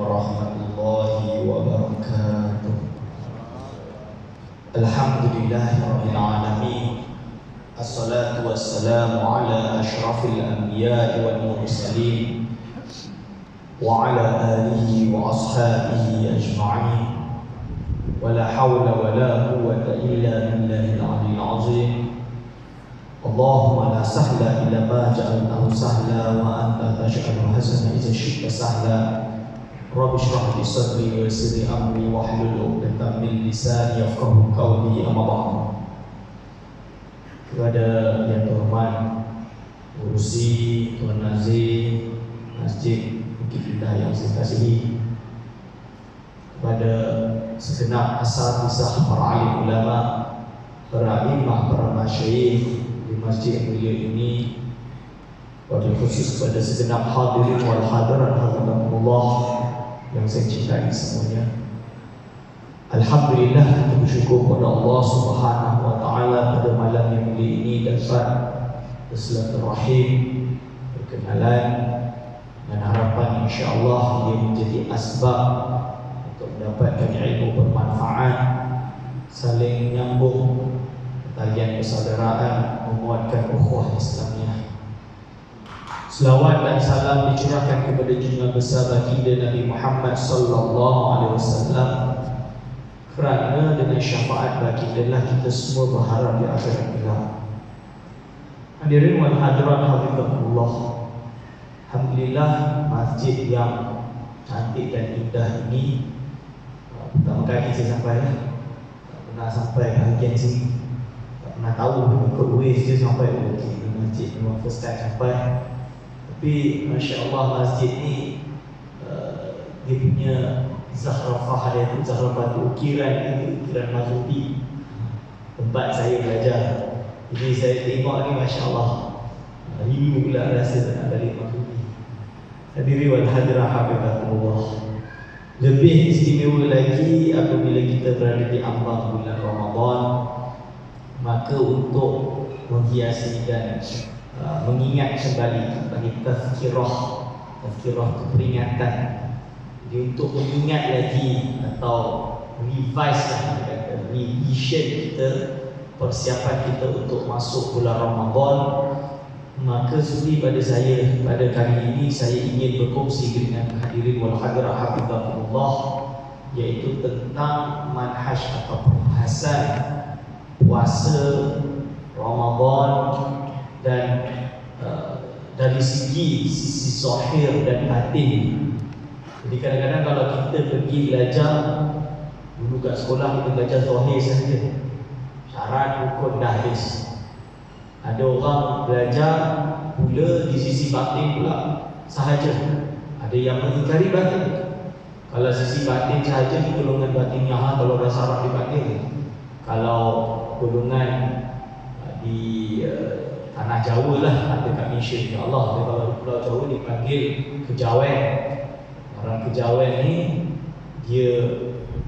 warahmatullahi wabarakatuh. Alhamdulillahirabbil alamin. Assalatu wassalamu ala asyrafil anbiya'i wal mursalin wa ala alihi wa ashabihi ajma'in. Wala hawla wala quwwata illa billahil aliyyil azim. Allahumma la sahla illa ma ja'altahu sahla wa anta taj'alul hazana idza syi'ta sahla. Rabbi shrah li sadri wa yassir li amri wahlul 'uqdatam min lisani yafqahu qawli. Amma ba'd. Kepada yang terhormat Urusi Tuan Nazir Masjid Bukit Indah yang saya kasihi, kepada segenap asatizah para alim ulama, para imam, para masyayikh di masjid yang mulia ini, wabil khusus kepada segenap hadirin wal hadirat hafizakumullah yang saya cintai semuanya. Alhamdulillah, kita bersyukur kepada Allah Subhanahu wa taala pada malam yang mulia ini dapat bersilaturahim, berkenalan, dan harapan insya-Allah ia menjadi asbab untuk mendapatkan ilmu bermanfaat, saling nyambung talian persaudaraan, menguatkan ukhuwah Islamiyah. Selawat dan salam dicurahkan kepada junjungan besar baginda Nabi Muhammad sallallahu alaihi wasallam, kerana dengan syafaat baginda lah kita semua berharap di akhirat kelak. Hadirin wal hadirat hafizakumullah. Alhamdulillah, masjid yang cantik dan indah ini pertama kali saya sampai, tak pernah sampai bahagian sini, tak pernah tahu ikut ways je sampai masjid memang first time sampai. Tapi Masya Allah, masjid ni dia punya zahrafah dia tu, zahrafah tu ukiran Maghribi, tempat saya belajar. Jadi saya tengok ni Masya Allah, rindu pula rasa tak nak balik Maghribi. Hadirin wal hadirah hafizakumullah. Lebih istimewa lagi apabila kita berada di ambang bulan Ramadan, maka untuk menghiasi dan mengingat kembali, bagi tazkirah keperingatan. Jadi untuk mengingat lagi atau revise lah, revision kita, persiapan kita untuk masuk bulan Ramadan, maka sudi pada saya pada kali ini saya ingin berkongsi dengan hadirin wal hadirat hafizakumullah, iaitu tentang manhaj atau pembahasan puasa Ramadan dan dari sisi zahir dan batin. Jadi kadang-kadang kalau kita pergi belajar dulu kat sekolah, kita belajar zahir saja, syarat rukun dah habis. Ada orang belajar pula di sisi batin pula sahaja. Ada yang mengingkari batin. Kalau sisi batin sahaja, di golongan batinnya kalau dah syarat di batin. Kalau golongan di tanah Jawa lah, ada kat Malaysia insya-Allah. Kalau di Pulau Jawa dipanggil kejawen. Orang kejawen ni dia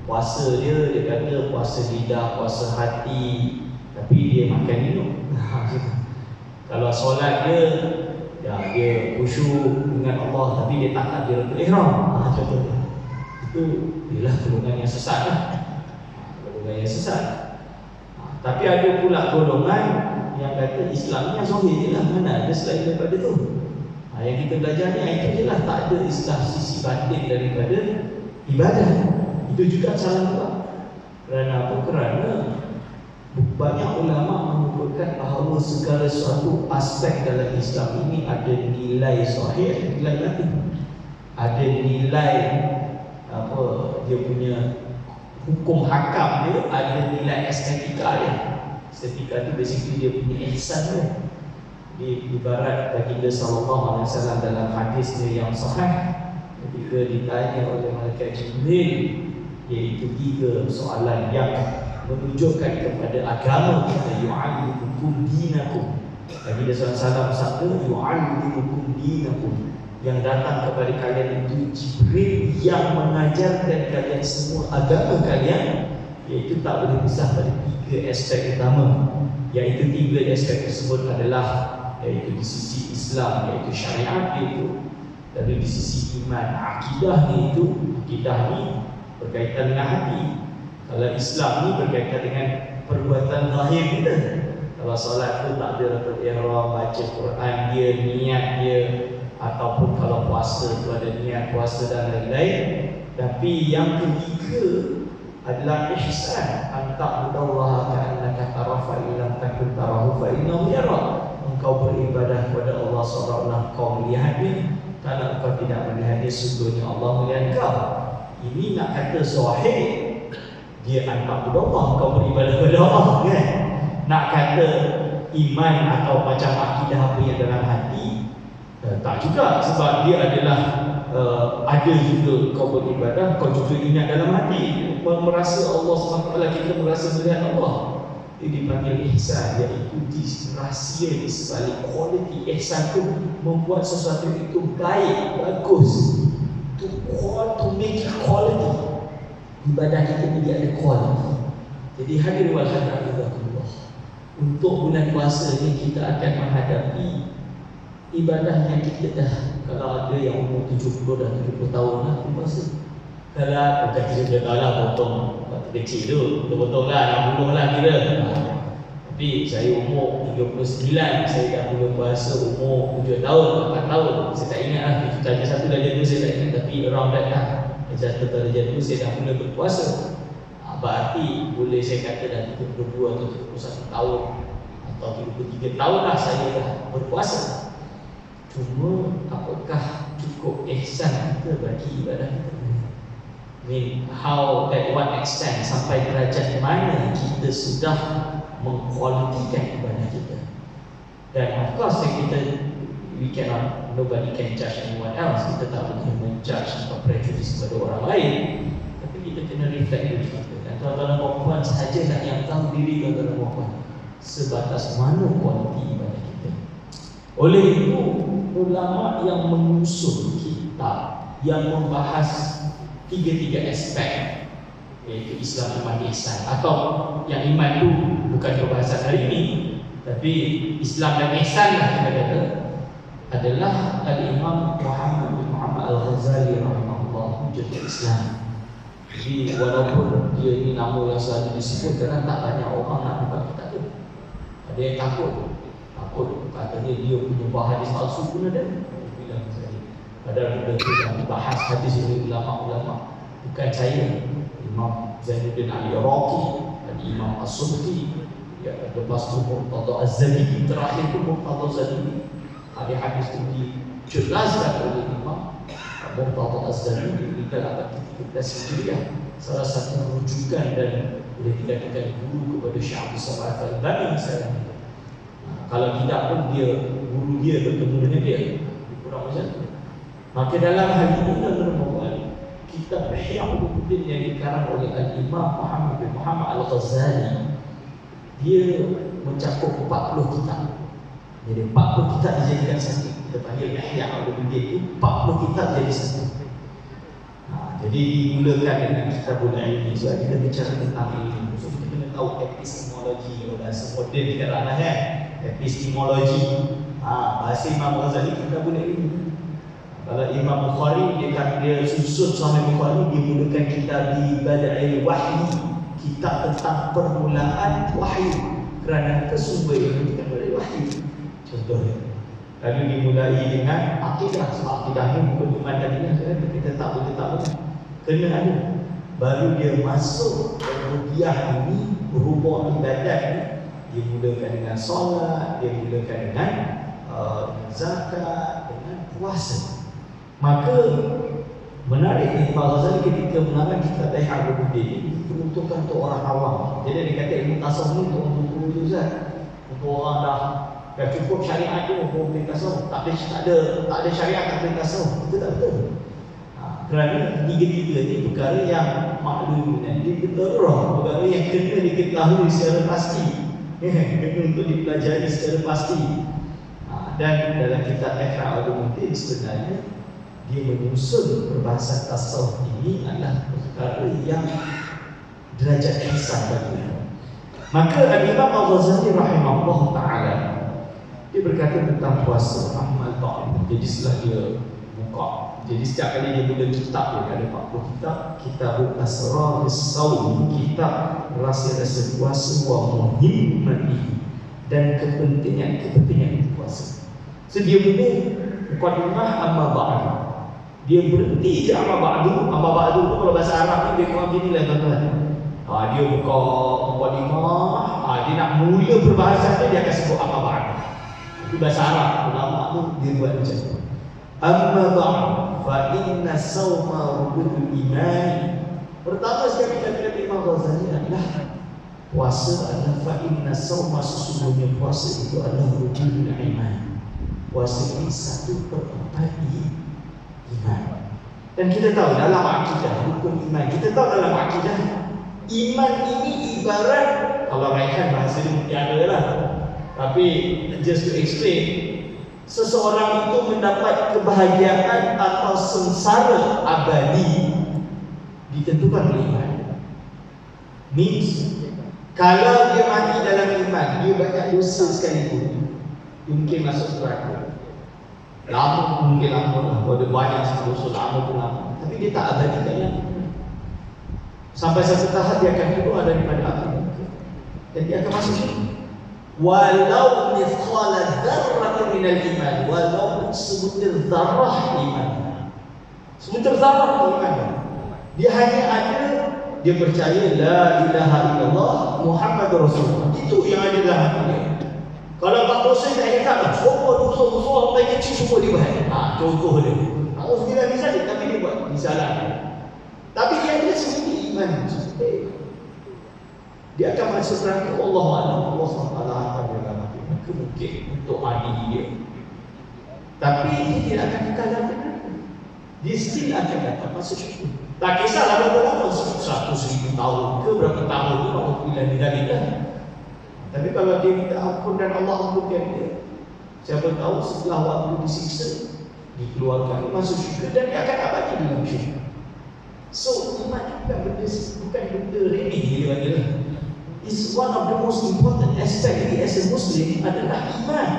puasa dia kata puasa lidah, puasa hati, tapi dia makan minum. Kalau solat dia, ya dia khusyuk dengan Allah, tapi dia tak takbiratul ihram. Contohnya. Itu ialah golongan yang sesat lah. Golongan yang sesat. Tapi ada pula golongan yang kata Islam ni zahir je lah, mana ada selain daripada tu. Yang kita belajar ni itu je lah, tak ada istilah sisi batin daripada ibadah. Itu juga salah pula. Kerana apa? Kerana banyak ulama menyebutkan bahawa segala suatu aspek dalam Islam ini ada nilai zahir, nilai batin. Ada nilai apa, dia punya hukum hakam dia, ada nilai estetika dia. Estetika tu basically dia punya ihsan dia. Di ibarat baginda sallallahu alaihi wasallam dalam hadis dia yang sahih, ketika ditanya oleh malaikat Jibril, iaitu 3 soalan yang menunjukkan kepada agama kita, yu'allimukum dinakum. Baginda sallallahu alaihi wasallam sabda, yu'allimukum dinakum, yang datang kepada kalian itu Jibril yang mengajarkan kalian semua agama kalian, iaitu tak boleh pisah pada 3 aspek utama. Iaitu 3 aspek tersebut adalah, iaitu di sisi Islam, iaitu syariat, iaitu Dari sisi iman, akidah ni berkaitan dengan hati. Kalau Islam ni berkaitan dengan perbuatan zahir kita. Kalau solat tu tak ada rakaat ihram, baca Quran dia, niat dia, ataupun kalau puasa tu ada niat puasa dan lain-lain. Tapi yang ketiga adalah ihsan, anta budallaha ka'annaka tarahu fa illam takun tarahu fa innahu yarak. Engkau beribadah kepada Allah seolah-olah kau melihatnya, kalau engkau tidak melihatnya sungguhnya Allah melihat kau. Ini nak kata sahih, dia anta budallah, kau beribadah kepada Allah kan? Nak kata iman atau macam akidah apa yang dalam hati, tak juga, sebab dia adalah ada juga kau beribadah, kau juga ingat dalam hati, merasa Allah SWT, kita merasa melihat Allah. Ini dipanggil ihsan, iaitu rahsia di sebalik kualiti ihsan itu membuat sesuatu itu baik, bagus. To make it quality. Ibadah kita ini ada quality. Jadi hadirin wal hadirat, untuk bulan puasa ni kita akan menghadapi ibadah yang kita dah, kalau ada yang umur 70 dah 70 tahun lah puasa. Kalau bukan 70 tahun lah, potong kecil tu, betul-betul lah 60 lah kira. Tapi saya umur 39, saya dah mula puasa umur 7 tahun, 8 tahun. Saya tak ingat lah, darjah 1 darjah 2 saya tak ingat, tapi around that lah. Darjah 2 saya dah mula berpuasa. Berarti boleh saya kata dah 32 atau 31 tahun atau 33 tahun lah saya dah berpuasa. Cuma apakah cukup ihsan kita bagi ibadah kita? I mean, how, at what extent, sampai derajat mana kita sudah mengkualitikan ibadah kita. Dan of course we cannot, nobody can judge anyone else. Kita tak boleh menjudge atau prejudice kepada orang lain. Tapi kita kena reflect diri kita. Dan tuan-tuan dan puan-puan sahajalah yang tahu diri tuan-tuan dan puan-puan sebatas mana kualiti ibadah kita. Oleh itu, ulama yang menyusun kitab yang membahas tiga-tiga aspek, iaitu Islam, iman, ihsan, atau yang iman itu bukan perbahasan hari ini, tapi Islam dan ihsan lah kita kata, adalah Al-Imam Muhammad bin Muhammad Al-Ghazali rahimahullah, hujjatul Islam. Jadi walaupun dia ni nama yang selalu disebut, kerana tak banyak orang nak buka kitab tu. Ada yang takut katanya dia punya hadis palsu pun ada. Padahal kita dah bahas hadis oleh ulama-ulama, bukan saya, Imam Zainuddin Ali Iraqi, Imam As-Subki, ya, lepas tu Murtada Az-Zabidi, terakhir tu Murtada Az-Zabidi. Ada hadis itu dijelaskan oleh Imam Murtada Az-Zabidi di dalam abad 13 Hijriah. Salah satu rujukan dan boleh dikatakan guru kepada Syekh Abdul Samad Al-Albani misalnya. Kalau tidak pun dia, guru dia bertemu dengan dia, kurang macam tu. Maka dalam hal ini kitab Ihya Ulumuddin yang dikarang oleh Al-Imam Muhammad bin Muhammad Al-Ghazali, dia mencakup 40 kitab. Jadi 40 kitab dijadikan satu. Kita panggil Ihya Ulumuddin itu 40 kitab jadi satu. Jadi dimulakan dengan kitabul ilmi. So kita bicara tentang ilmu, so kita kena tahu epistemologi, kalau bahasa moden dikatakan kan, epistemologi. Bahasa Imam Ghazali kitabul ilmi. Kalau Imam Bukhari, dia susun Sahih Bukhari, dia mulakan kitab di Bada'il Wahyi, kitab tentang permulaan wahyu, kerana kesumber yang kita Bada'il Wahyi. Contohnya, lalu dimulai dengan akidah. Sebab akidah ni bukan iman tadi lah, kita tak boleh kena ada. Baru dia masuk rupiah ini, berubah ibadat ni. Dia mulakan dengan solat, dia mulakan dengan zakat, dengan puasa. Maka menarik Imam Ghazali ketika mengarang kitab Ihya Ulumuddin ini peruntukan untuk orang awam. Jadi dia kata ilmu tasawuf ni untuk orang guru tu Ustaz. Untuk orang dah cukup syariat tu untuk boleh tasawuf. Tak ada syariat tak boleh tasawuf. Itu tak betul. Kerana tiga-tiga ni perkara yang maklum dan dibetul, perkara yang kena diketahui secara pasti. Kena untuk dipelajari secara pasti. Dan dalam kitab Ihya Ulumuddin sebenarnya dia menyusun perbahasan tasawuf ini adalah perkara yang derajat ihsan baginya. Maka Al-Imam Al-Ghazali rahimahullah ta'ala, dia berkata tentang puasa amal ta'am. Jadi setelah dia pekak. Jadi setiap kali dia buka kitab, dia ada 40 kitab. Kitab Asrar As-Sawm, kitab rahsia-rahsia puasa wa muhimmati, dan kepentingan puasa. So dia mula mukadimah amma ba'du. Dia berhenti je amma ba'du. Amma ba'du tu kalau bahasa Arab ni dia kurang gini lah tuan-tuan. Dia buka mukadimah, dia nak mula perbahasan dia akan sebut amma ba'du. Itu bahasa Arab. Ulama tu dia buat macam tu. Amma ba'du fa inna sawma ruknul iman. Pertama sekali kata Imam Ghazali adalah puasa adalah fa inna sawma, sesungguhnya puasa itu adalah ruknul iman. Puasa ini 1/4 iman. Dan kita tahu dalam akidah rukun iman, kita tahu dalam akidah iman ini ibarat, kalau raihan bahasa ini tiada lah, tapi just to explain, seseorang itu mendapat kebahagiaan atau sengsara abadi ditentukan oleh iman. Means kalau dia mati dalam iman, dia banyak dosa sekalipun, dia mungkin masuk neraka. Lama mungkin lama lah, kalau dia banyak dosa lama pun lama, tapi dia tak abadi dalam iman. Sampai satu tahap dia akan keluar daripada api neraka dan dia akan masuk syurga. Walau mithqala dzarratin minal iman, walau sebutir zarrah iman. Sebutir zarrah iman. Dia hanya ada, dia percaya la ilaha illallah Muhammadur Rasulullah. Itu yang ada dalam hati dia. Kalau bab dosa tak ingat lah, semua dosa-dosa sampai kecil semua dia buat. Contoh dia. Alhamdulillah misalnya, tapi dia buat misalah. Tapi dia ada sebutir iman. Dia akan masuk neraka. Allah SWT akan dalam hati mereka mungkin untuk adili dia. Tapi dia tidak akan kekal dalam neraka. Dia still akan datang masuk syurga. Tak kisahlah berapa lama, 100,000 tahun ke berapa tahun ke, Allah tidak. Tapi kalau dia minta ampun dan Allah ampunkan dia, siapa tahu setelah waktu disiksa, dikeluarkan masuk syurga dan dia akan abadi dalam syurga. So iman bukan benda remeh dia panggil. Is one of the most important aspect as a Muslim adalah iman.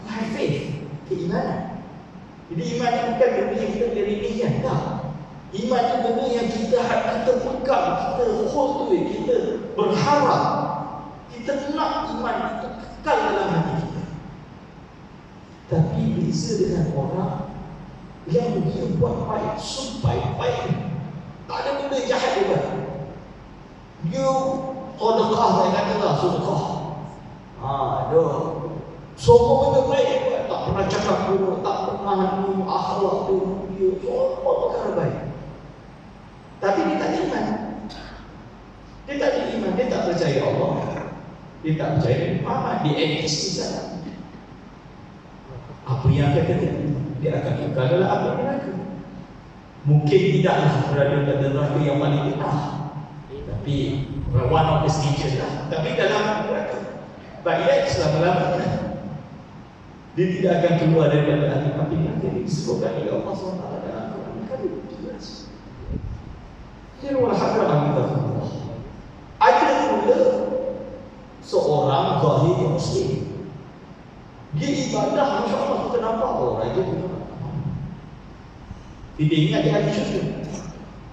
To have faith, keimanan. Jadi iman ini bukan benda yang kita remehkan, tak. Iman itu benda yang kita pegang, kita hold to it, kita berharap, kita nak iman itu kekal dalam hati kita. Tapi beza dengan orang yang dia buat baik, baik, tak ada benda jahat dia buat. Dia sedekah, saya kata lah, sedekah. Semua benda baik, tak pernah cakap buruk, tak pernah akhlak buruk, dia semua perkara baik. Tapi dia tak ada iman. Dia tak ada iman, dia tak percaya Allah, dia tak percaya Muhammad, dia atheist di sana. Apa yang akan terjadi? Dia akan kekal dalam api neraka. Mungkin tidaklah berada pada neraka yang paling rendah, tapi one of the stages lah. Tapi dalam neraka, baik selama-lamanya dia tidak akan keluar daripada api neraka. Ini disebutkan oleh Allah SWT dalam Al-Quran Karim. Jadi wal hadrah Allah. Ada pula seorang zahir Muslim, dia ibadah, Masya Allah, kita nampak orang itu kita ingat dia ada syurga,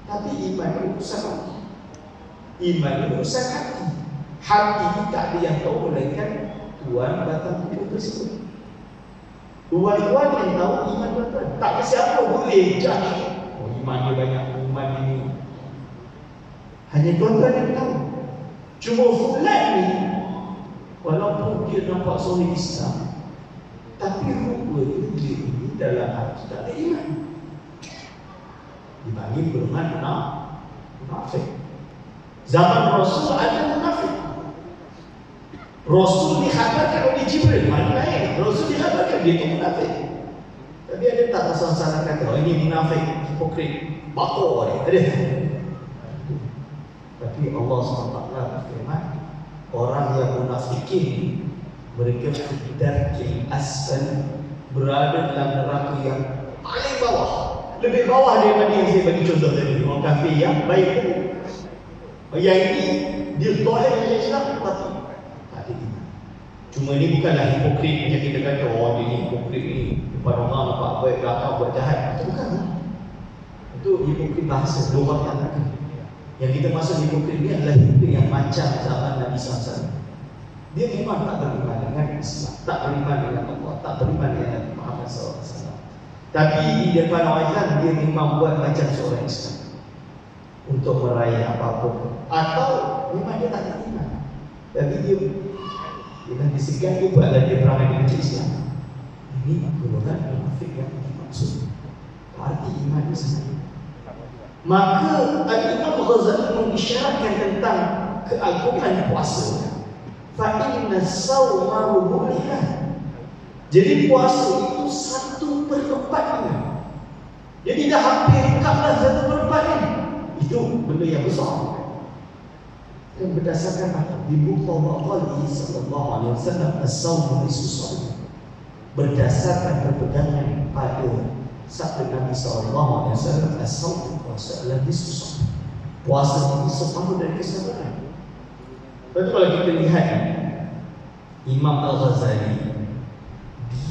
tapi iman itu urusan hati. Iman itu urusan hati. Hati tak ada yang tahu melainkan Tuhan datang tubuh tersebut. Tuhan yang tahu iman tuan-tuan. Tak ada siapa boleh judge. Iman dia banyak, iman ini. Hanya tuan-tuan yang tahu. Cuma fulan ni, walaupun dia nampak sahih Islam, tapi rupanya dia ini dalam hati tak ada iman. Dipanggil golongan munafik. Zaman Rasul ada munafik. Rasul dikhabarkan oleh Jibril, mana lain? Rasul dikhabarkan dia itu munafik. Tapi ada tak salah kata, ini munafik, hipokrit, bakor dia. Ada. Tapi Allah SWT berfirman, orang yang munafikin mereka darkil asfal, berada dalam neraka yang paling bawah, lebih bawah daripada yang saya bagi contoh tadi. Orang kafir yang baik itu, yang ini dia zahir Islam tapi tak ada iman. Cuma ni bukanlah hipokrit macam kita kata, oh dia ni hipokrit ni, depan orang nampak baik, belakang buat jahat. Itu bukan. Itu hipokrit bahasa, dua orang yang yang kita maksud hipokrit ni adalah hipokrit yang macam zaman Nabi SAW. Dia memang tak beriman dengan Islam, tak beriman dengan Allah, tak beriman dengan Nabi Muhammad SAW. Tapi di depan orang dia memang buat macam seorang Islam untuk meraih apa-apa. Atau memang dia tak beriman, tapi dia dengan disegan dia buatlah dia perangai dengan Islam. Ini golongan munafik yang dimaksud. Arti iman di sana. Maka Al-Imam Ghazali mengisyaratkan tentang keagungan puasa. Fa inna sawma rubu'iyah. Jadi puasa itu 1/4. Jadi dah hampir dekatlah 1/4 ni. Itu benda yang besar. Dan berdasarkan apa? Di Muqtada Qali sallallahu alaihi wasallam as-sawmu nisfu. Berdasarkan perpegangan pada sabda Nabi sallallahu alaihi wasallam as-sawmu puasa adalah nisfu. Puasa ini separuh dari kesabaran. Tapi kalau kita lihat Imam Al-Ghazali,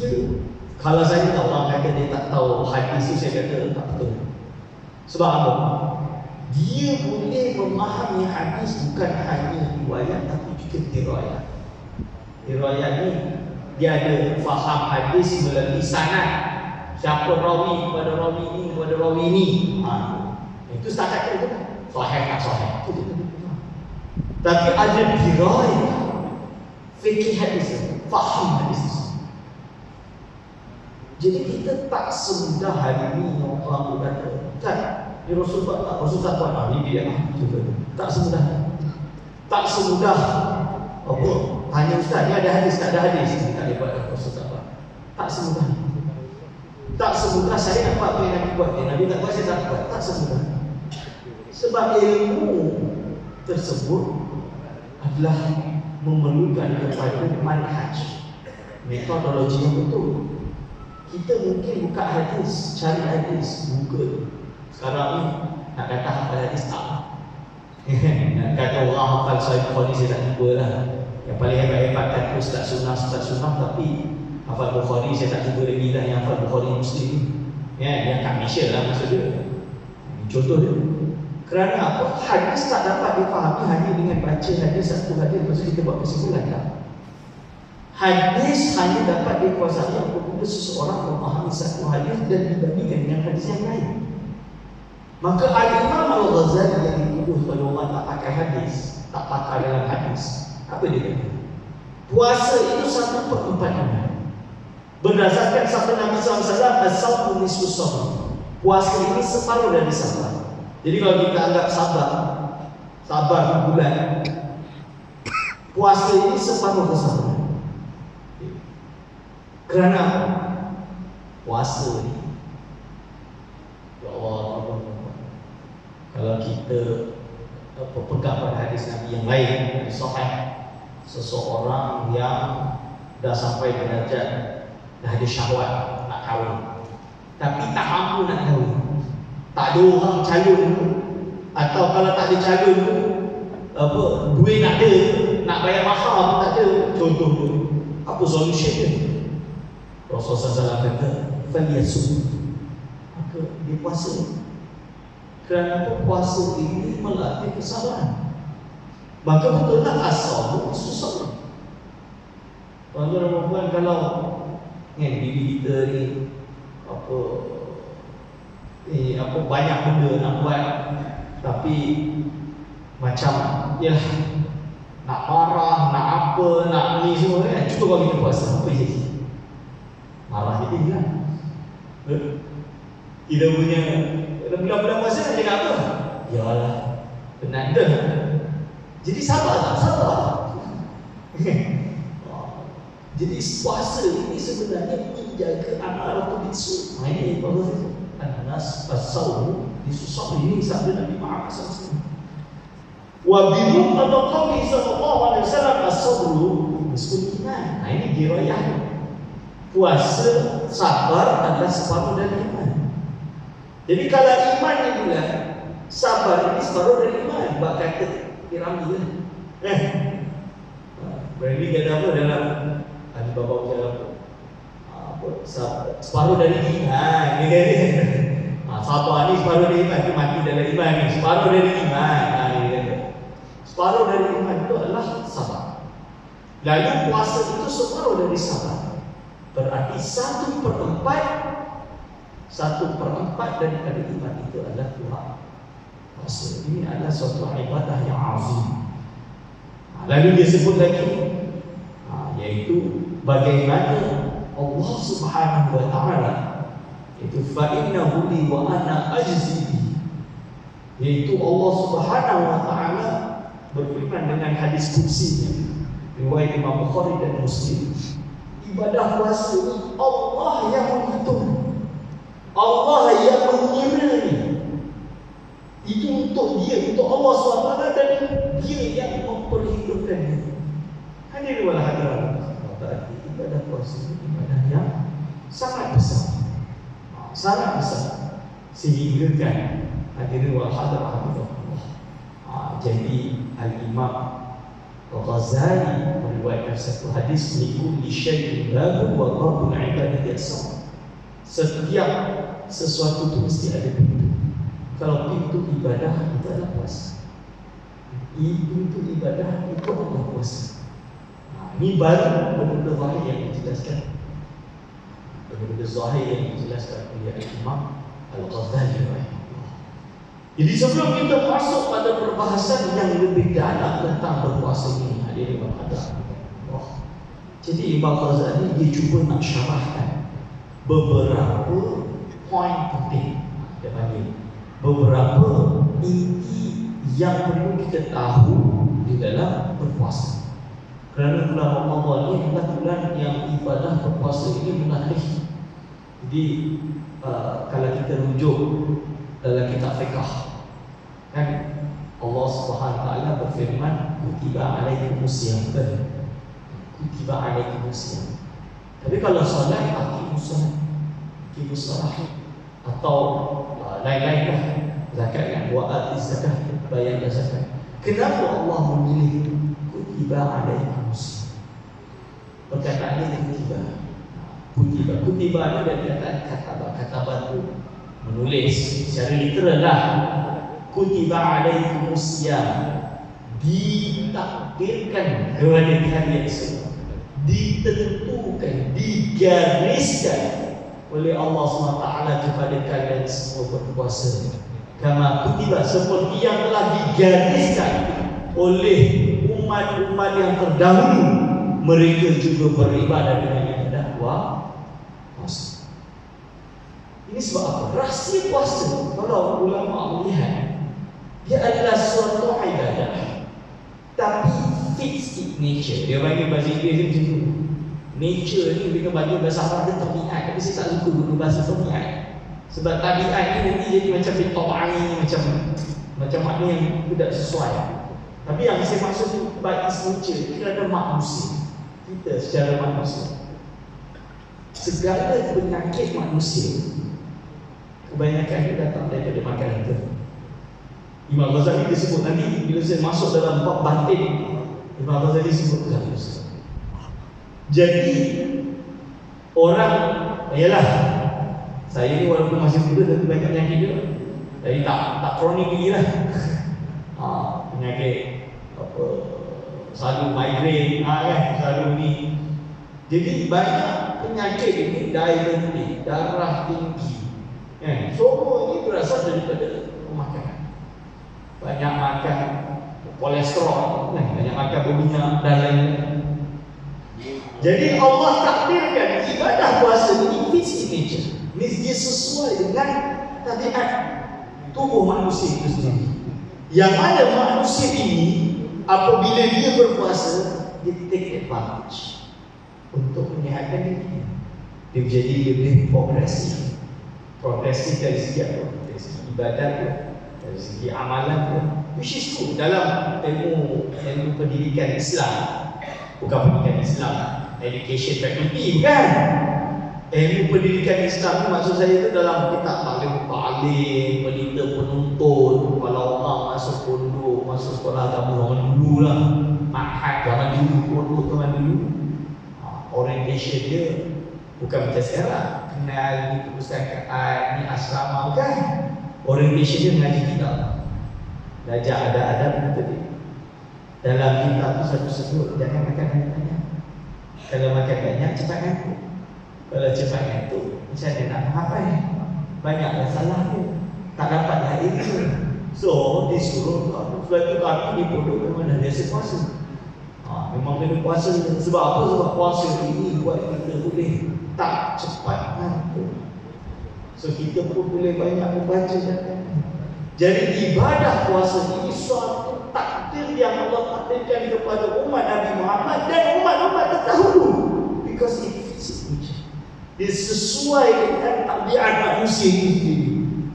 dia, kalau saya tahu orang kata dia tak tahu hadis itu, saya kata tak betul. Sebab apa? Dia boleh memahami hadis bukan hanya riwayat tapi juga dirayat. Dirayat ni dia ada faham hadis melalui sanad, siapa rawi kepada rawi ini kepada rawi ini. Itu setakat itu kan sahih tak sahih itu kita faham. Tapi ada dirayat, fikih hadis, faham hadis. Jadi kita tak semudah hari ini orang berkata kan ni Rasulullah tak, Rasulullah tak buat ni dia tak semudah. Tak semudah apa tanya ustaz ni ada hadis tak ada hadis, ni tak boleh buat Rasulullah tak buat. Tak semudah. Tak semudah saya nak buat apa yang Nabi buat, Nabi tak buat saya tak buat. Tak semudah. Sebab ilmu tersebut adalah memerlukan kepada manhaj, metodologi yang betul. Kita mungkin buka hadis, cari hadis, Google. Sekarang ni nak kata hafal hadis tak. Nak kata orang hafal Sahih Bukhari saya tak jumpa lah. Yang paling hebat-hebat kata Ustaz Sunnah tapi hafal Bukhari saya tak jumpa lagi lah yang hafal Bukhari Muslim. Yang kat Malaysia lah maksud dia. Contoh dia. Kerana apa? Hadis tak dapat difahami hanya dengan baca hadis satu hadis lepas kita buat kesimpulan tak. Hadis hanya dapat dikuasai apabila seseorang memahami satu hadis dan dibandingkan dengan hadis yang lain. Maka Al-Imam Al-Ghazali yang dituduh pada orang tak pakai hadis, tak pakai dalam hadis, apa dia kata? Puasa itu 1/4. Berdasarkan sabda Nabi SAW, as-sawmu nisfu shahr. Puasa ini separuh dari sabar. Jadi kalau kita anggap sabar bulan, puasa ini separuh kesabaran. Kerana puasa ni, ya Allah, kalau kita pegang pada hadis Nabi yang lain, hadis sahih, seseorang yang dah sampai derajat dah ada syahwat nak kahwin, tapi tak mampu nak kahwin, tak ada orang calon, atau kalau tak ada calon apa duit nak ada, nak bayar mahar pun tak ada. Contoh tu, apa solution dia? Rasulullah SAW kata, "Falyasum." Maka dia puasa. Kerana puasa ini melatih kesabaran. Maka betullah asal susah. Tuan-tuan dan puan, kalau bibi kita ni apa banyak benda nak buat, tapi macam yalah nak marah, nak apa, nak ni semua kan. Cuba kalau kita puasa, apa jadi? Marah jadi kan? Kita punya bulan-bulan puasa nak cakap apa? Yalah, penat dah. Jadi sabar tak? Sabar. Jadi puasa ini sebenarnya menjaga amaratul bisu. Ini bagus. Anas as-sawm disusah ini sabda Nabi Muhammad SAW. Wa bimu atau qawli sallallahu alaihi wasallam as-sabru nisful iman. Ini dirayah. Puasa sabar adalah separuh dari iman. Jadi kalau iman ni pula, sabar ini separuh dari iman. Bak kata piramid kan. Berarti ada apa dalam Alibaba berjalan separuh dari iman. Ini dari satu hari separuh dari iman itu mati dalam iman ni. Separuh dari iman. Separuh dari iman itu adalah sabar. Lalu puasa itu separuh dari sabar. Berarti 1/4 daripada iman itu adalah puasa. Ini adalah suatu ibadah yang azim. Lalu dia sebut lagi, yaitu bagaimana Allah Subhanahu wa taala itu fa innahu li wa ana ajzi bihi, yaitu Allah Subhanahu wa taala berfirman dengan hadis qudsi riwayat Imam Bukhari dan Muslim, ibadah puasa ini Allah yang menghitung, Allah yang mengira itu untuk dia, untuk Allah SWT, dan dia yang memperhitungkannya. Hadirin wal hadirat, berarti ibadah puasa ini ibadah yang sangat besar, sehingga kan hadirin wal hadirat, jadi Al-Imam Al-Ghazali meriwayatkan satu hadis, likulli syai'in babun wa babul ibadati as-salat. Setiap sesuatu itu mesti ada pintu. Kalau pintu ibadah itu adalah puasa, pintu ibadah itu adalah puasa. Ini baru benda-benda zahir yang dijelaskan, benda-benda zahir yang dijelaskan oleh Imam Al-Ghazali. Jadi sebelum kita masuk pada perbahasan yang lebih dalam tentang berpuasa ini, hadirin berhadap, jadi Imam Ghazali dia cuba nak syarahkan beberapa poin penting, dia panggil beberapa inti yang perlu kita tahu di dalam berpuasa. Kerana bulan Ramadan ini adalah bulan yang ibadah berpuasa ini menarik. Jadi kalau kita rujuk dalam kitab fiqh, kan Allah Subhanahu wa taala berfirman, kutiba alaikumusiyam, kutiba alaikumusiyam. Tapi kalau solat, aqimus salat, atau lain-lain lah, zakat kan, wa'atiz zakat, bayar zakat. Kenapa Allah memilih kutiba alaikumusiyam? Perkataan ini kutiba ini dari kata itu menulis secara literal lah. Kutiba alaikumusiyam, ditakdirkan kepada kalian semua, ditentukan, digariskan oleh Allah SWT kepada kalian semua berpuasa. Kama kutiba, seperti yang telah digariskan oleh umat-umat yang terdahulu, mereka juga beribadah dengan ibadah puasa. Ini sebab apa? Rahsia puasa, kalau ulama melihat, dia adalah suatu ibadah, tapi fixed in nature. Dia bagi bahasa Inggeris macam tu. Nature ni kita bagi bahasa Arab dia tabiat, tapi saya tak suka guna bahasa tabiat. Sebab tabiat ni nanti jadi macam bitawani, macam makna yang tidak sesuai. Tapi yang saya maksud tu by its nature, kerana manusia, kita secara manusia, segala penyakit manusia kebanyakan dia datang daripada makanan kita. Imam Ghazali disebut nanti bila saya masuk dalam bab batin, Imam Ghazali sebutkan. Jadi orang, yalah, saya ni walaupun masih muda tapi banyak penyakit juga. Jadi tak kronik lagi lah. Penyakit apa, selalu migraine, kan, selalu ni. Jadi banyak penyakit ini, diabetes, darah tinggi, semua ini berasal daripada makanan. Banyak makan kolesterol, banyak makan berminyak dan lain-lain. Jadi Allah takdirkan ibadah puasa ini fixed in nature. Ini dia sesuai dengan tabiat tubuh manusia itu sendiri. Yang mana manusia ini apabila dia berpuasa, dia take advantage untuk menyehatkan diri. Dia menjadi lebih progresif dari segi apa? Dari segi ibadat, dari segi amalan, which is true dalam ilmu pendidikan Islam. Bukan pendidikan Islam, education faculty, bukan. Ilmu pendidikan Islam ni maksud saya itu dalam kitab taklim, pelita penuntun. Kalau orang masuk pondok, masuk sekolah agama zaman dulu lah, ma'had zaman dulu, pondok zaman dulu, orang orientation dia bukan macam sekarang kenal ni perpustakaan, ni asrama, bukan. Orientation dia mengaji kitab, belajar adab-adab tadi. Dalam kitab tu satu sebut jangan makan banyak. Kalau makan banyak cepat ngantuk. Kalau cepat ngantuk macam mana nak menghafal? Banyaklah salah dia, tak dapat air tu. So disuruh sebab tu kami di pondok memang dah biasa puasa. Memang kena puasa. Sebab apa? Sebab puasa ini buat kita boleh tak cepat ngantuk. So kita pun boleh banyak membaca dan jadi ibadah puasa ini suatu takdir yang Allah takdirkan kepada umat Nabi Muhammad dan umat-umat terdahulu, because it fits nature. Dia sesuai dengan tabiat manusia ini sendiri.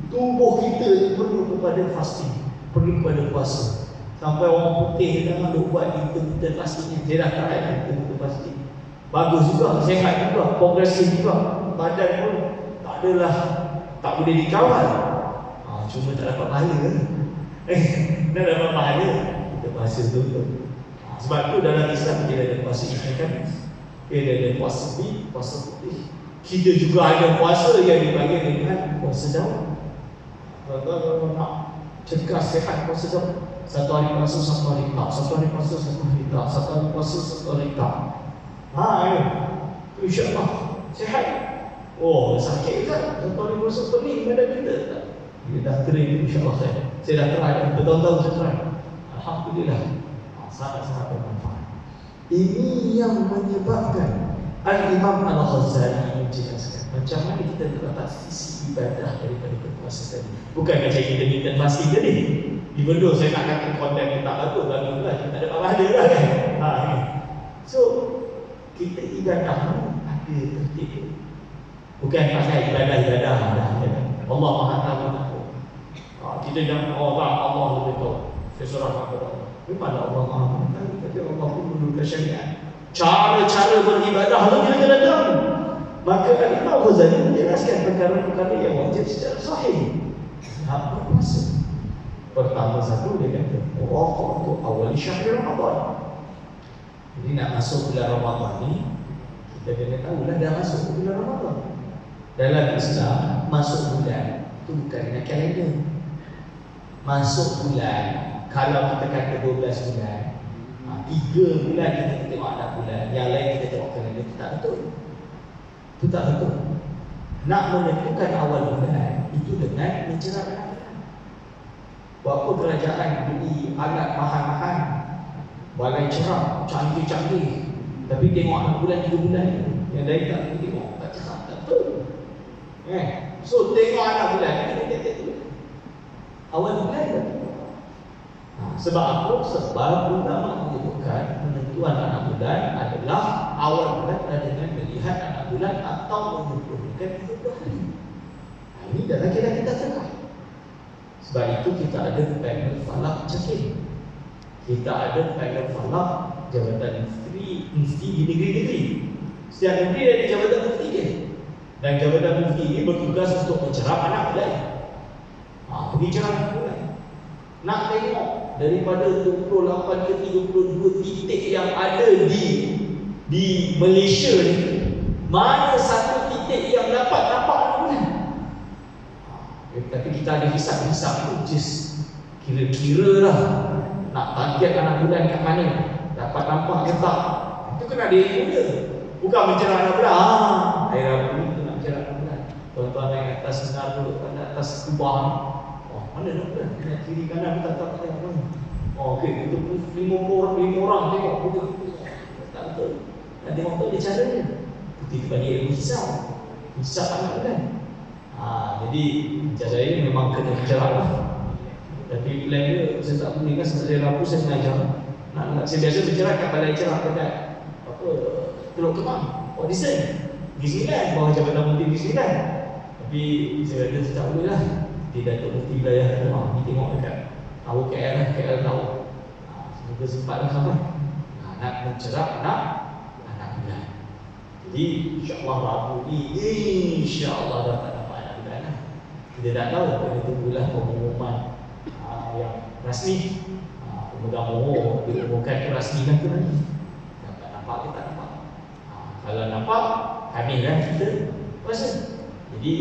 Tubuh kita perlu kepada fasting, perlu kepada puasa. Sampai orang putih jangan buat intermittent fasting, dia dah try intermittent fasting. Bagus juga, sehat juga, progresif juga. Badan pun tak adalah tak boleh dikawal. Cuma tak dapat pahala kan? Dah dapat pahala, kita puasa betul-betul. Sebab tu dalam Islam dia ada puasa Islam kan? Dia ada puasa bid, puasa putih. Kita juga ada puasa yang dibagi dengan puasa daun. Kalau nak cegah sehat puasa daun, satu hari puasa, satu hari tak. Satu hari puasa, satu hari tak. Satu hari puasa, satu hari tak. InsyaAllah sehat. Oh, sakit kan? Satu hari puasa pening badan kita tak? Dia dah train, insyaAllah saya dah try, bertahun-tahun saya try. Alhamdulillah, sangat-sangat bermanfaat. Ini yang menyebabkan Al-Imam Al-Ghazali menjelaskan macam mana kita terletak sisi ibadah daripada berpuasa tadi. Bukan macam kita minta fasting tadi. Even though saya nak kata konten yang tak bagus, bagus lah, kita tak ada pahala lah kan. So, kita ibadah ada tertib. Bukan pasal ibadah-ibadah Allah Maha Tahu. Kita jangan Allah lebih tahu. Saya serahkan kepada Allah. Memanglah Allah Maha Tahu, tapi Allah pun menurunkan syariat. Cara-cara beribadah tu kita kena tahu. Maka Al-Imam Ghazali menjelaskan perkara-perkara yang wajib secara sahih. Apa maksud? Pertama satu dia kata, untuk awal syahr Ramadan. Jadi nak masuk bulan Ramadan ni, kita kena tahulah dah masuk bulan Ramadan. Dalam Islam, masuk bulan itu bukan dengan kalender. Masuk bulan, kalau kita kata 12 bulan, 3 bulan kita tengok anak bulan, yang lain kita tengok kalender, itu tak betul. Itu tak betul. Nak menentukan awal bulan itu dengan mencerah anak bulan. Berapa kerajaan beli alat mahal-mahal, balai cerah canggih-canggih, tapi tengok anak bulan 3 bulan, yang lain tak tengok, tak cerah, tak betul. So tengok anak bulan kita kata tu awal bulan tak? Sebab apa? Sebab ulama menyebutkan penentuan anak bulan adalah awal bulan adalah dengan melihat anak bulan atau menyebutkan 30 hari. Ini dalam kita cakap. Sebab itu kita ada panel falak cekin. Kita ada panel falak Jabatan Mufti di negeri-negeri. Setiap negeri ada Jabatan Mufti dia. Dan Jabatan Mufti ini bertugas untuk mencerah anak bulan. Pergi cerah anak bulan. Nak tengok daripada 28 ke 32 titik yang ada di Malaysia ni, mana satu titik yang dapat nampak anak bulan. Tapi kita ada hisap-hisap tu, just kira-kira lah nak target anak bulan kat mana, dapat nampak ke tak. Itu kena ada ilmu dia. Bukan mencerah anak bulan. Air Rabu ni nak mencerah anak bulan. Tuan-tuan naik atas senar dulu, atas kubah. Mana anak bulan? Kena kiri kanan tak tengok mana. Okey, kita pun 5 orang tengok. Tak betul. Dan tengok tu dia caranya. Kita bagi ilmu hisap. Hisap anak bulan. Jadi macam saya memang kena mencerah lah. Tapi plan dia saya tak boleh kan, sebab saya Rabu saya mengajar. Saya biasa bercerah kat balai cerah dekat Teluk Kemang, Audition di Sembilan, bawah Jabatan Mufti di Sembilan. Tapi saya kata saya tak boleh lah. Di Datuk Mufti wilayah Kemang, kita tengok dekat tahu KL lah, KL tahu. Semoga sempat lah sampai nak mencerah anak bulan. Jadi insyaAllah Rabu ni insyaAllah dapat anak bulan lah. Kita tak tahu, kena tunggulah pengumuman yang rasmi. Pemegang umur diumumkan tu rasmi kan tu nanti. Dapat nampak ke tak nampak. Kalau Kalau nampak habis dah kita puasa. Jadi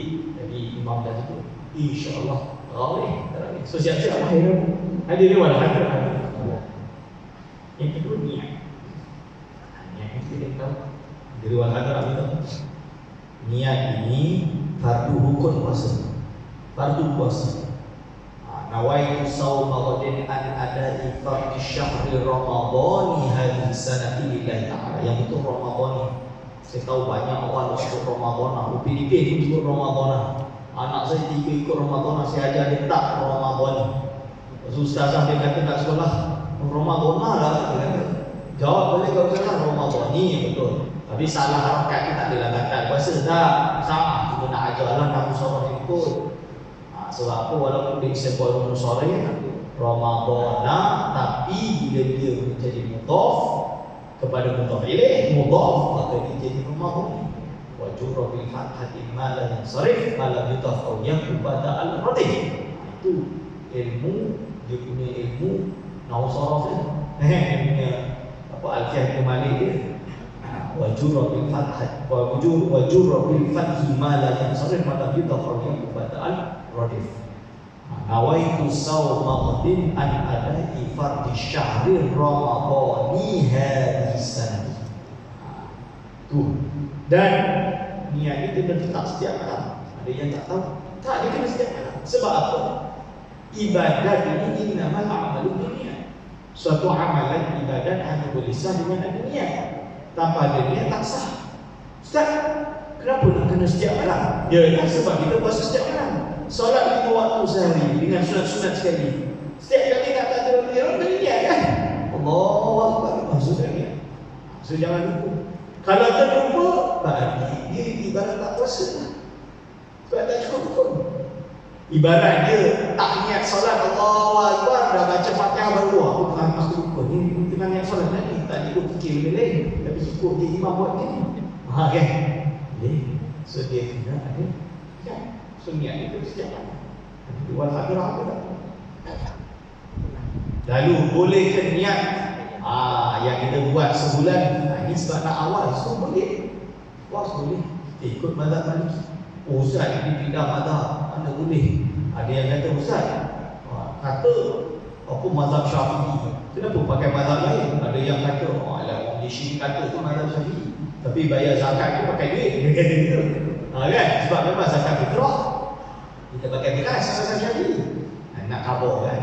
imam dah tu insya-Allah tarawih. So siap-siap akhir ada dia wala hadar. Yang kedua niat. Niat itu kita tahu dari wala hadar apa? Niat ini fardu rukun puasa. Fardu puasa. Nawaitu sawma ghadin an ada'i fardhi syahri ramadhani hadhihi sanati lillahi ta'ala. Yang itu Ramadan. Saya tahu banyak orang ikut Ramadan. Upin-ipin ikut Ramadan. Anak saya 3 ikut Ramadan. Saya ajar dia tak Ramadan. Ustazah dia kata kat sekolah Ramadan lah. Dia kata jawab boleh kalau salah Ramadan ni betul. Tapi salah harakat ni tak adalah kata puasa tak. Sama cuma nak ajar lah kamu seorang ikut. Sebab apa walaupun dia sebut sore Ramadan tapi bila dia menjadi mudhaf kepada mudhaf ilaih mudhaf maka dia jadi Ramadan. Wa jurra bil fathati ma la yansarif ma la yudhaf aw yakun ba'da al-radif. Itu ilmu, dia punya ilmu nahwu saraf dia. Punya apa alfiah Malik dia. Wa jurra bil fathati wa jurra bil fathi ma la yansarif ma la yudhaf aw yakun ba'da al-radif. Nawaitu sawma ghadin an ada'i fardhi syahri ramadhani hadhihi sanati. Tu. Dan niat itu tentu tak setiap malam. Ada yang tak tahu. Tak, dia kena setiap malam. Sebab apa? Ibadat ini innamal a'malu binniyat. Suatu amalan ibadat hanya boleh sah dengan ada niat. Tanpa ada niat tak sah. Ustaz, kenapa nak kena setiap malam? Ya, sebab kita puasa setiap malam. Solat 5 waktu sehari dengan sunat-sunat sekali. Setiap kali nak kata dia niat kan? Allahu Akbar. Maksudnya niat. So jangan lupa. Kalau terlupa, berarti dia ibarat tak puasa lah. Sebab tak cukup rukun. Ibarat dia tak niat solat Allahu Akbar, dah baca Fatihah baru aku faham maksud rukun. Ni tengah niat solat lagi. Tak dia fikir benda lain. Tapi ikut dia imam buat ni. Kan? So dia kena ada kan? So niat itu setiap hari. Dua hadirah apa tak? Lalu boleh ke niat yang kita buat sebulan ini sebab nak awal. So boleh. Puas boleh. Ikut mazhab Maliki. Oh Ustaz ini pindah mazhab. Mana boleh? Ada yang kata Ustaz kata apa mazhab Syafi'i. Kenapa pakai mazhab lain? Ada yang kata alah di sini kata tu mazhab Syafi'i. Tapi bayar zakat tu pakai duit. Dia kata gitu. Kan? Sebab memang zakat fitrah. Kita pakai miras sama Syafi'i. Nak khabar kan?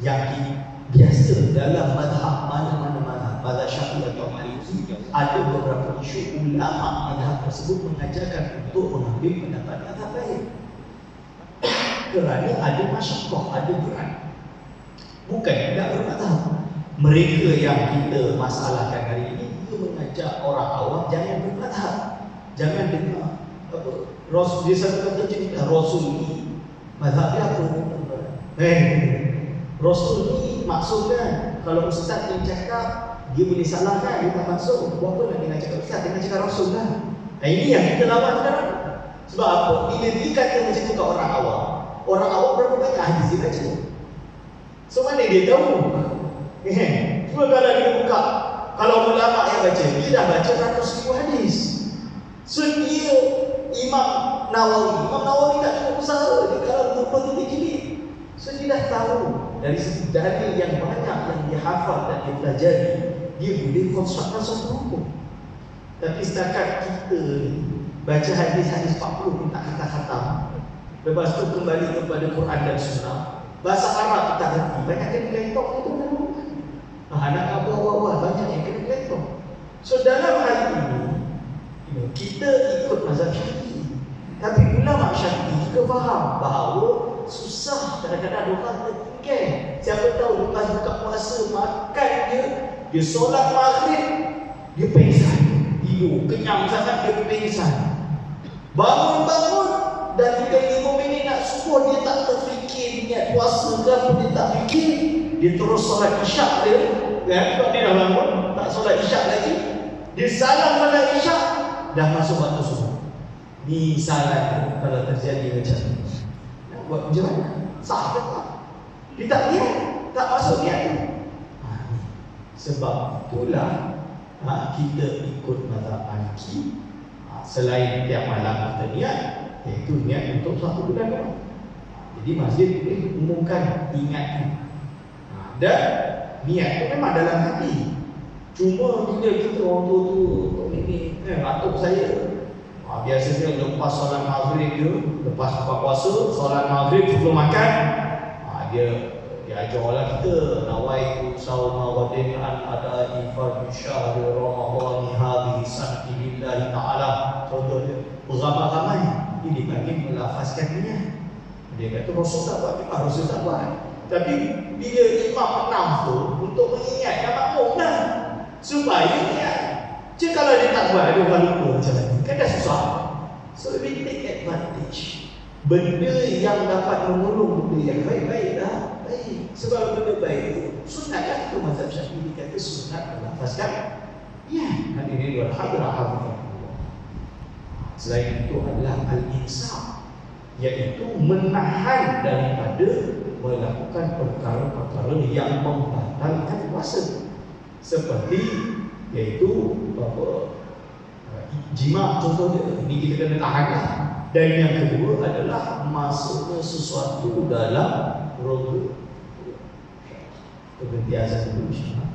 Yang biasa dalam mazhab mana-mana mazhab Syafi'i atau Maliki ada beberapa isu ulama mazhab tersebut mengajarkan untuk mengambil pendapat mazhab lain. Kerana ada masyaqqah, ada berat. Bukan tidak bermazhab. Mereka yang kita masalahkan hari ini dia mengajak orang awam jangan bermazhab. Jangan dengar apa Rasul dia satu kata cerita Rasul ni mazhab dia apa? Rasul ni maksudnya kalau ustaz yang cakap dia boleh salah kan, dia tak maksud. Buat apa nak dengar cakap ustaz, dengar cakap Rasul lah. Ini yang kita lawan sekarang. Sebab apa? Bila dia kata macam tu kat orang awam berapa banyak hadis dia baca? So mana dia tahu? Cuma kalau dia buka, kalau ulama yang baca, dia dah baca 100,000 hadis. So dia Imam Nawawi tak cukup usaha. Dia kalau betul-betul dia jeli. So dia dah tahu dari segi dalil yang banyak yang dia hafal dan dia pelajari, dia boleh konstruksikan satu hukum. Tapi setakat kita baca hadis-hadis 40 pun tak khatam. Lepas tu kembali kepada Quran dan Sunnah. Bahasa Arab kita ngerti. Banyak kena kelentok itu dulu. Nak khabar banyak yang kena kelentok. So dalam hal ini kita ikut mazhab Syafi'i. Tapi ulama Syafi'i juga faham bahawa susah kadang-kadang orang tertinggal. Siapa tahu lepas buka puasa makan dia solat maghrib dia pingsan, tidur kenyang sangat dia pingsan. Bangun dan 5 minit nak subuh dia tak terfikir niat puasa ke apa, dia tak fikir. Dia terus solat isyak dia kan, sebab dia dah bangun tak solat isyak lagi. Dia salam solat isyak dah masuk waktu subuh. Ni salah kalau terjadi macam ni. Nak buat macam mana? Sah ke tak? Dia tak niat, tak masuk niat. Sebab itulah kita ikut mazhab Maliki. Selain tiap malam kita niat, iaitu niat untuk satu bulan doa. Jadi masjid boleh umumkan, ingatkan. Dan niat itu memang dalam hati. Cuma bila kita orang tua tu ini atuk saya biasanya lepas solat maghrib tu, lepas buka puasa, solat maghrib sebelum makan, dia ajar orang kita nawaitu sauma ghadin an ada'i fardhu syahr ramadhan hadhihi sanati lillahi ta'ala. Contohnya beramai-ramai ini dipanggil melafazkan niat. Dia kata Rasul tak buat, memang Rasul tak buat. Tapi bila imam enam tu untuk mengingatkan makmum dah supaya niat. Jadi kalau dia tak buat, ada orang lupa macam ni, kan dah susah. So we take advantage. Benda yang dapat menolong benda yang baik-baik dah baik. Sebab benda baik itu sunat kan, itu mazhab Syafi'i kata sunat melafazkan ya. Hadirin wal hadirat. Selain itu adalah al-insaf, iaitu menahan daripada melakukan perkara-perkara yang membatalkan puasa, seperti iaitu jima contohnya, ini kita kena tahan lah. Dan yang kedua adalah masuknya sesuatu dalam rongga. Berhenti azan dulu insyaAllah.